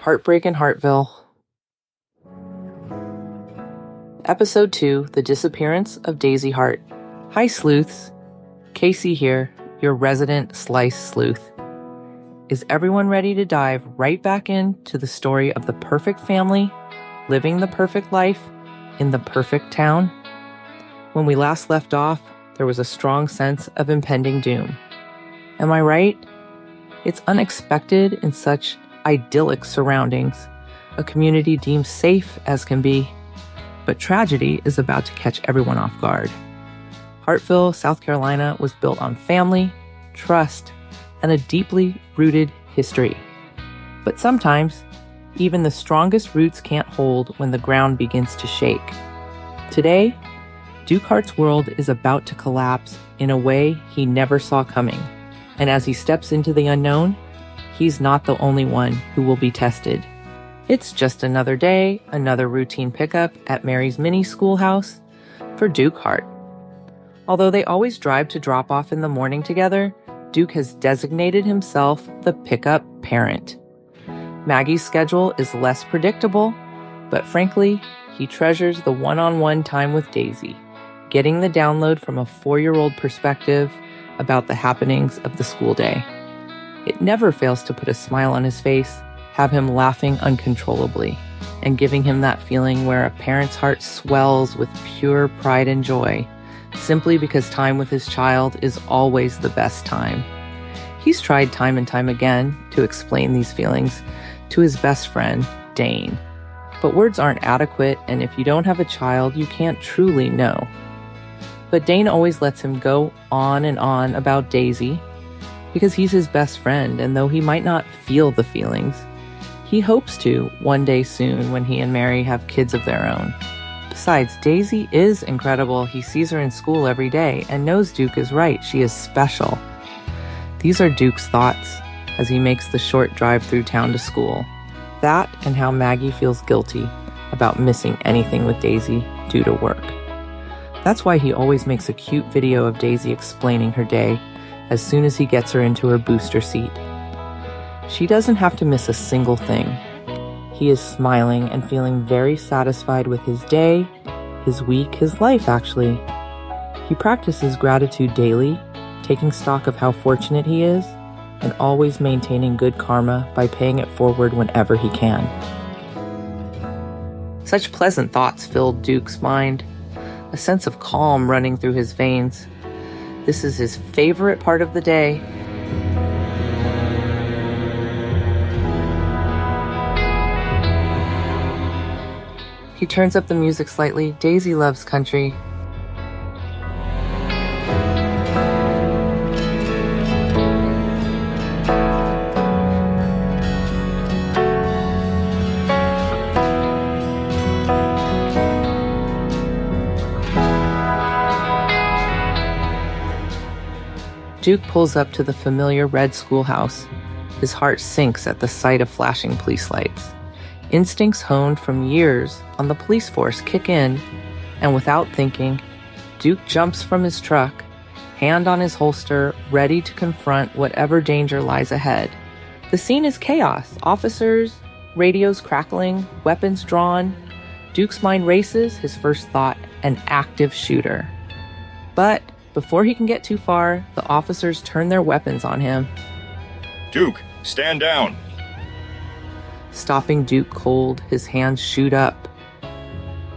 Heartbreak in Hartville. Episode 2, The Disappearance of Daisy Hart. Hi, sleuths. Casey here, your resident slice sleuth. Is everyone ready to dive right back into the story of the perfect family, living the perfect life, in the perfect town? When we last left off, there was a strong sense of impending doom. Am I right? It's unexpected in such idyllic surroundings, a community deemed safe as can be. But tragedy is about to catch everyone off guard. Hartville, South Carolina was built on family, trust, and a deeply rooted history. But sometimes, even the strongest roots can't hold when the ground begins to shake. Today, Duke Hart's world is about to collapse in a way he never saw coming. And as he steps into the unknown, he's not the only one who will be tested. It's just another day, another routine pickup at Mary's mini schoolhouse for Duke Hart. Although they always drive to drop off in the morning together, Duke has designated himself the pickup parent. Maggie's schedule is less predictable, but frankly, he treasures the one-on-one time with Daisy, getting the download from a 4-year-old perspective about the happenings of the school day. It never fails to put a smile on his face, have him laughing uncontrollably, and giving him that feeling where a parent's heart swells with pure pride and joy, simply because time with his child is always the best time. He's tried time and time again to explain these feelings to his best friend, Dane. But words aren't adequate, and if you don't have a child, you can't truly know. But Dane always lets him go on and on about Daisy, because he's his best friend, and though he might not feel the feelings, he hopes to one day soon when he and Mary have kids of their own. Besides, Daisy is incredible. He sees her in school every day and knows Duke is right. She is special. These are Duke's thoughts as he makes the short drive through town to school. That and how Maggie feels guilty about missing anything with Daisy due to work. That's why he always makes a cute video of Daisy explaining her day as soon as he gets her into her booster seat. She doesn't have to miss a single thing. He is smiling and feeling very satisfied with his day, his week, his life actually. He practices gratitude daily, taking stock of how fortunate he is, and always maintaining good karma by paying it forward whenever he can. Such pleasant thoughts filled Duke's mind, a sense of calm running through his veins. This is his favorite part of the day. He turns up the music slightly. Daisy loves country. Duke pulls up to the familiar red schoolhouse. His heart sinks at the sight of flashing police lights. Instincts honed from years on the police force kick in, and without thinking, Duke jumps from his truck, hand on his holster, ready to confront whatever danger lies ahead. The scene is chaos. Officers, radios crackling, weapons drawn. Duke's mind races, his first thought, an active shooter. But before he can get too far, the officers turn their weapons on him. Duke, stand down! Stopping Duke cold, his hands shoot up.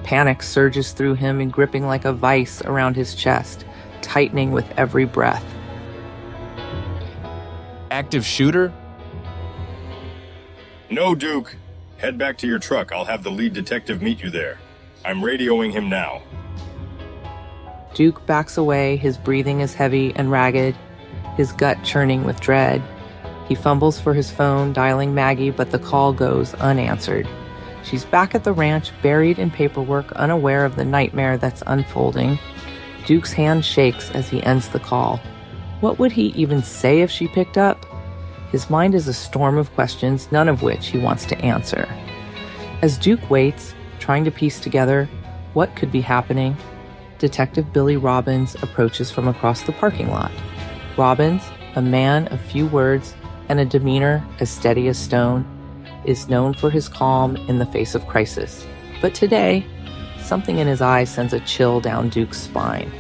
Panic surges through him and gripping like a vice around his chest, tightening with every breath. Active shooter? No, Duke. Head back to your truck. I'll have the lead detective meet you there. I'm radioing him now. Duke backs away, his breathing is heavy and ragged, his gut churning with dread. He fumbles for his phone, dialing Maggie, but the call goes unanswered. She's back at the ranch, buried in paperwork, unaware of the nightmare that's unfolding. Duke's hand shakes as he ends the call. What would he even say if she picked up? His mind is a storm of questions, none of which he wants to answer. As Duke waits, trying to piece together what could be happening, Detective Billy Robbins approaches from across the parking lot. Robbins, a man of few words and a demeanor as steady as stone, is known for his calm in the face of crisis. But today, something in his eyes sends a chill down Duke's spine.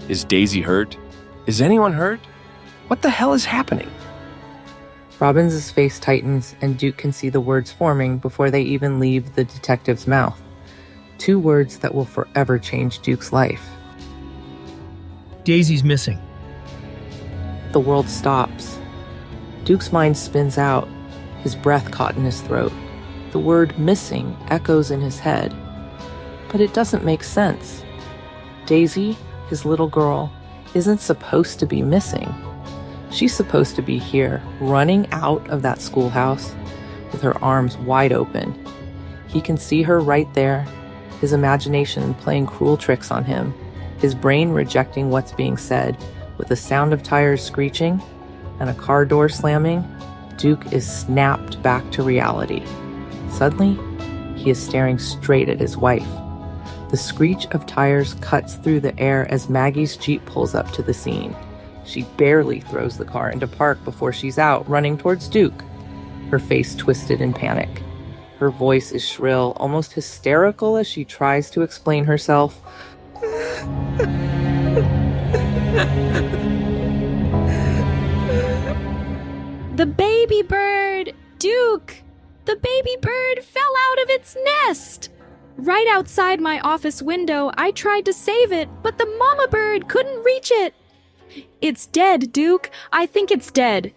Is Daisy hurt? Is anyone hurt? What the hell is happening? Robbins' face tightens, and Duke can see the words forming before they even leave the detective's mouth. 2 words that will forever change Duke's life. Daisy's missing. The world stops. Duke's mind spins out, his breath caught in his throat. The word missing echoes in his head. But it doesn't make sense. Daisy, his little girl, isn't supposed to be missing. She's supposed to be here, running out of that schoolhouse with her arms wide open. He can see her right there, his imagination playing cruel tricks on him, his brain rejecting what's being said. With the sound of tires screeching and a car door slamming, Duke is snapped back to reality. Suddenly, he is staring straight at his wife. The screech of tires cuts through the air as Maggie's Jeep pulls up to the scene. She barely throws the car into park before she's out, running towards Duke, her face twisted in panic. Her voice is shrill, almost hysterical as she tries to explain herself. The baby bird! Duke! The baby bird fell out of its nest! Right outside my office window, I tried to save it, but the mama bird couldn't reach it. It's dead, Duke. I think it's dead.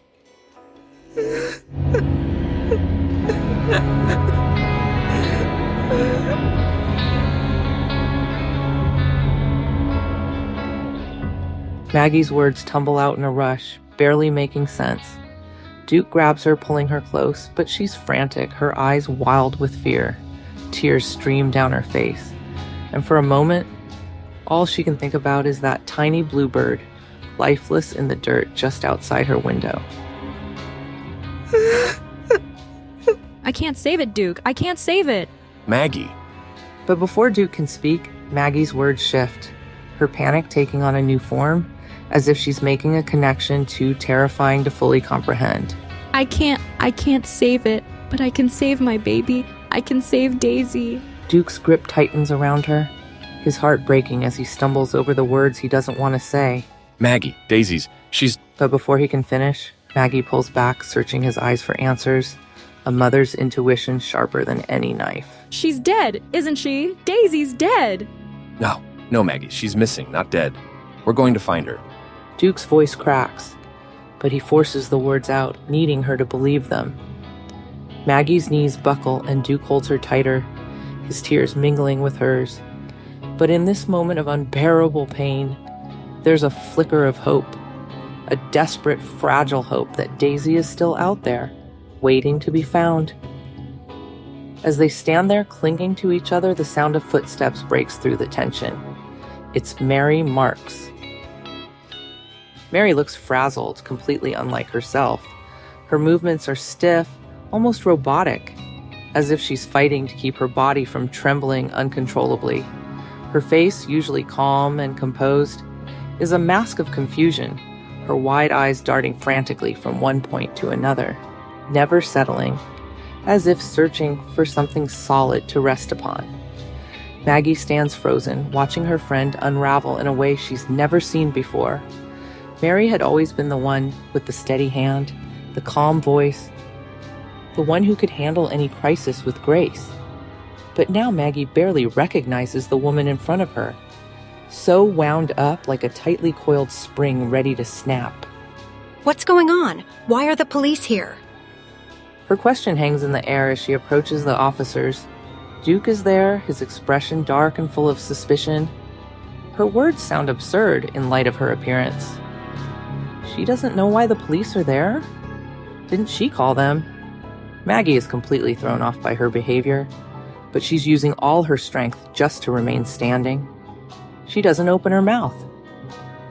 Maggie's words tumble out in a rush, barely making sense. Duke grabs her, pulling her close, but she's frantic, her eyes wild with fear. Tears stream down her face. And for a moment, all she can think about is that tiny bluebird, lifeless in the dirt just outside her window. I can't save it, Duke. I can't save it. Maggie. But before Duke can speak, Maggie's words shift, her panic taking on a new form, as if she's making a connection too terrifying to fully comprehend. I can't save it, but I can save my baby. I can save Daisy. Duke's grip tightens around her, his heart breaking as he stumbles over the words he doesn't want to say. Maggie, Daisy's, she's... But before he can finish, Maggie pulls back, searching his eyes for answers, a mother's intuition sharper than any knife. She's dead, isn't she? Daisy's dead. No, Maggie, she's missing, not dead. We're going to find her. Duke's voice cracks, but he forces the words out, needing her to believe them. Maggie's knees buckle and Duke holds her tighter, his tears mingling with hers. But in this moment of unbearable pain, there's a flicker of hope, a desperate, fragile hope that Daisy is still out there, waiting to be found. As they stand there clinging to each other, the sound of footsteps breaks through the tension. It's Mary Marks. Mary looks frazzled, completely unlike herself. Her movements are stiff, almost robotic, as if she's fighting to keep her body from trembling uncontrollably. Her face, usually calm and composed, is a mask of confusion, her wide eyes darting frantically from one point to another, never settling, as if searching for something solid to rest upon. Maggie stands frozen, watching her friend unravel in a way she's never seen before. Mary had always been the one with the steady hand, the calm voice, the one who could handle any crisis with grace. But now Maggie barely recognizes the woman in front of her, so wound up like a tightly coiled spring ready to snap. What's going on? Why are the police here? Her question hangs in the air as she approaches the officers. Duke is there, his expression dark and full of suspicion. Her words sound absurd in light of her appearance. She doesn't know why the police are there? Didn't she call them? Maggie is completely thrown off by her behavior, but she's using all her strength just to remain standing. She doesn't open her mouth.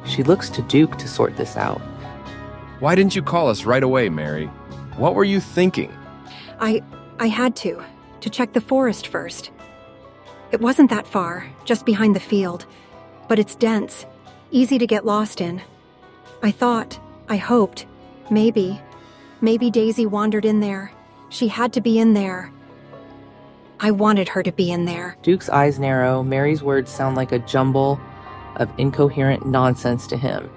She looks to Duke to sort this out. Why didn't you call us right away, Mary? What were you thinking? I had to check the forest first. It wasn't that far, just behind the field, but it's dense, easy to get lost in. I hoped, maybe Daisy wandered in there, She had to be in there. I wanted her to be in there. Duke's eyes narrow. Mary's words sound like a jumble of incoherent nonsense to him.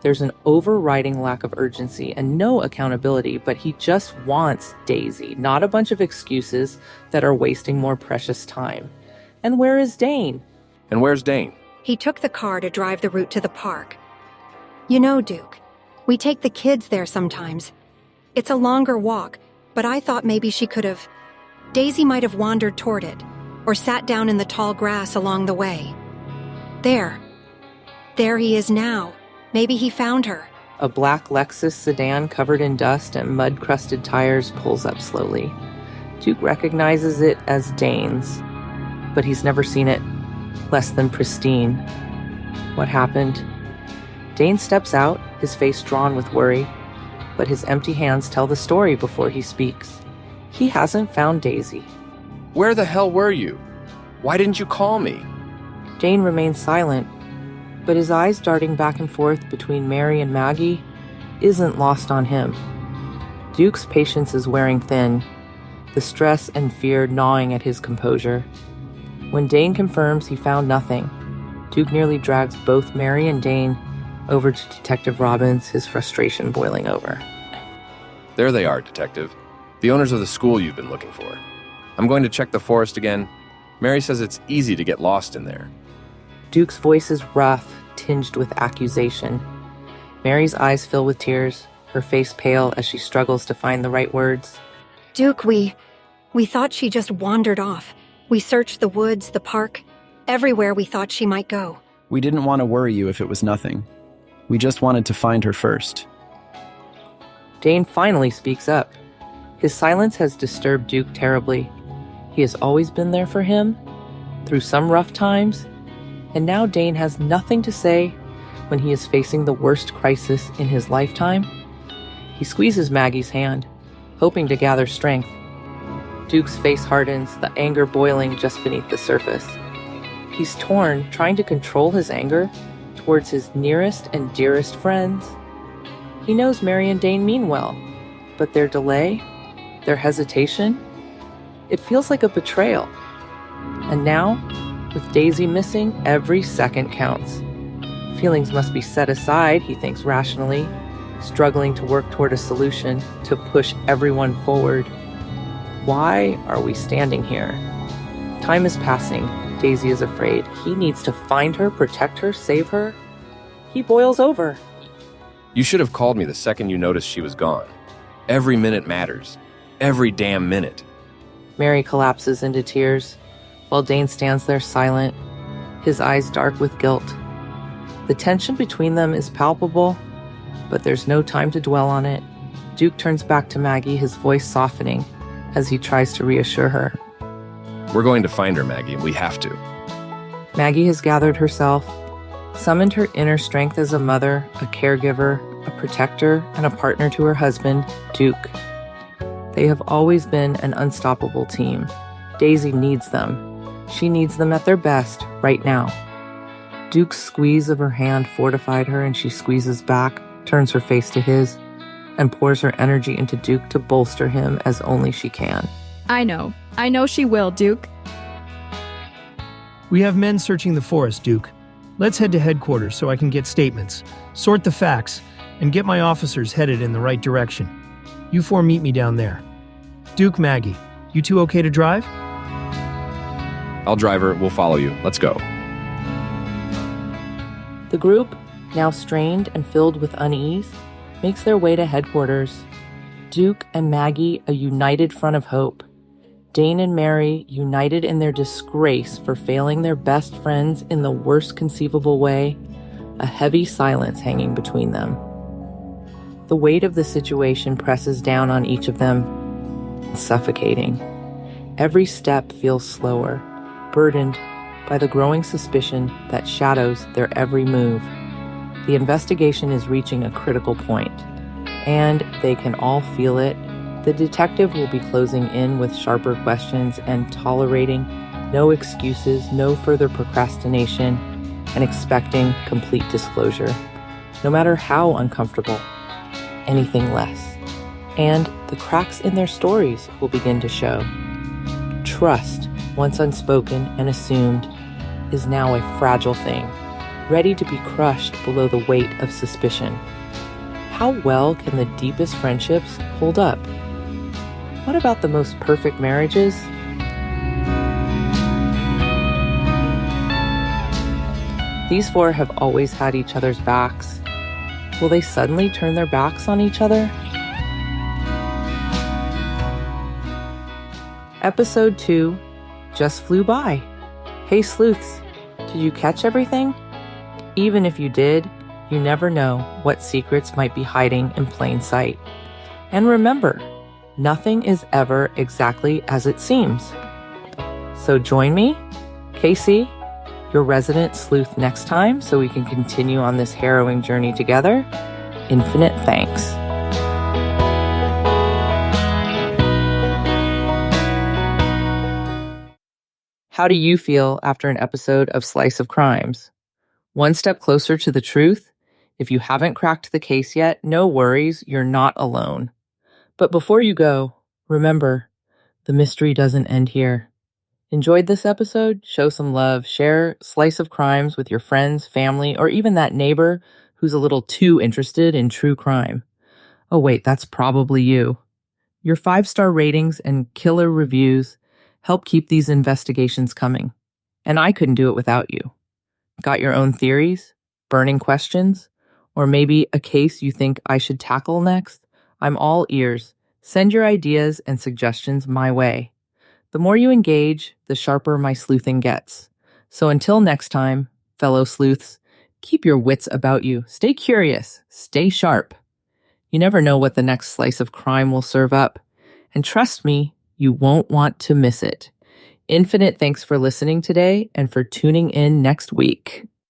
There's an overriding lack of urgency and no accountability, but he just wants Daisy, not a bunch of excuses that are wasting more precious time. And where is Dane? And where's Dane? He took the car to drive the route to the park. You know, Duke, we take the kids there sometimes. It's a longer walk, but I thought maybe she could have... Daisy might have wandered toward it, or sat down in the tall grass along the way. There he is now. Maybe he found her. A black Lexus sedan covered in dust and mud-crusted tires pulls up slowly. Duke recognizes it as Dane's, but he's never seen it less than pristine. What happened? Dane steps out, his face drawn with worry, but his empty hands tell the story before he speaks. He hasn't found Daisy. Where the hell were you? Why didn't you call me? Dane remains silent, but his eyes darting back and forth between Mary and Maggie isn't lost on him. Duke's patience is wearing thin, the stress and fear gnawing at his composure. When Dane confirms he found nothing, Duke nearly drags both Mary and Dane over to Detective Robbins, his frustration boiling over. There they are, Detective. The owners of the school you've been looking for. I'm going to check the forest again. Mary says it's easy to get lost in there. Duke's voice is rough, tinged with accusation. Mary's eyes fill with tears, her face pale as she struggles to find the right words. Duke, we thought she just wandered off. We searched the woods, the park, everywhere we thought she might go. We didn't want to worry you if it was nothing. We just wanted to find her first. Dane finally speaks up. His silence has disturbed Duke terribly. He has always been there for him, through some rough times, and now Dane has nothing to say when he is facing the worst crisis in his lifetime. He squeezes Maggie's hand, hoping to gather strength. Duke's face hardens, the anger boiling just beneath the surface. He's torn, trying to control his anger towards his nearest and dearest friends. He knows Mary and Dane mean well, but their delay, their hesitation, it feels like a betrayal. And now, with Daisy missing, every second counts. Feelings must be set aside, he thinks rationally, struggling to work toward a solution to push everyone forward. Why are we standing here? Time is passing. Daisy is afraid. He needs to find her, protect her, save her. He boils over. You should have called me the second you noticed she was gone. Every minute matters. Every damn minute. Mary collapses into tears, while Dane stands there silent, his eyes dark with guilt. The tension between them is palpable, but there's no time to dwell on it. Duke turns back to Maggie, his voice softening as he tries to reassure her. We're going to find her, Maggie, and we have to. Maggie has gathered herself, summoned her inner strength as a mother, a caregiver, a protector, and a partner to her husband, Duke. They have always been an unstoppable team. Daisy needs them. She needs them at their best right now. Duke's squeeze of her hand fortified her, and she squeezes back, turns her face to his, and pours her energy into Duke to bolster him as only she can. I know she will, Duke. We have men searching the forest, Duke. Let's head to headquarters so I can get statements, sort the facts, and get my officers headed in the right direction. You four meet me down there. Duke, Maggie, you two okay to drive? I'll drive her. We'll follow you. Let's go. The group, now strained and filled with unease, makes their way to headquarters. Duke and Maggie, a united front of hope. Dane and Mary, united in their disgrace for failing their best friends in the worst conceivable way, a heavy silence hanging between them. The weight of the situation presses down on each of them, suffocating. Every step feels slower, burdened by the growing suspicion that shadows their every move. The investigation is reaching a critical point, and they can all feel it. The detective will be closing in with sharper questions and tolerating no excuses, no further procrastination, and expecting complete disclosure. No matter how uncomfortable, anything less. and the cracks in their stories will begin to show. Trust, once unspoken and assumed, is now a fragile thing, ready to be crushed below the weight of suspicion. How well can the deepest friendships hold up? What about the most perfect marriages? These four have always had each other's backs. Will they suddenly turn their backs on each other? Episode 2 just flew by. Hey sleuths, did you catch everything? Even if you did, you never know what secrets might be hiding in plain sight. And remember, nothing is ever exactly as it seems. So join me, Casey, your resident sleuth next time so we can continue on this harrowing journey together. Infinite thanks. How do you feel after an episode of Slice of Crimes? One step closer to the truth? If you haven't cracked the case yet, no worries, you're not alone. But before you go, remember, the mystery doesn't end here. Enjoyed this episode? Show some love. Share Slice of Crimes with your friends, family, or even that neighbor who's a little too interested in true crime. Oh wait, that's probably you. Your 5-star ratings and killer reviews help keep these investigations coming. And I couldn't do it without you. Got your own theories, burning questions, or maybe a case you think I should tackle next? I'm all ears. Send your ideas and suggestions my way. The more you engage, the sharper my sleuthing gets. So until next time, fellow sleuths, keep your wits about you. Stay curious. Stay sharp. You never know what the next slice of crime will serve up. And trust me, you won't want to miss it. Infinite thanks for listening today and for tuning in next week.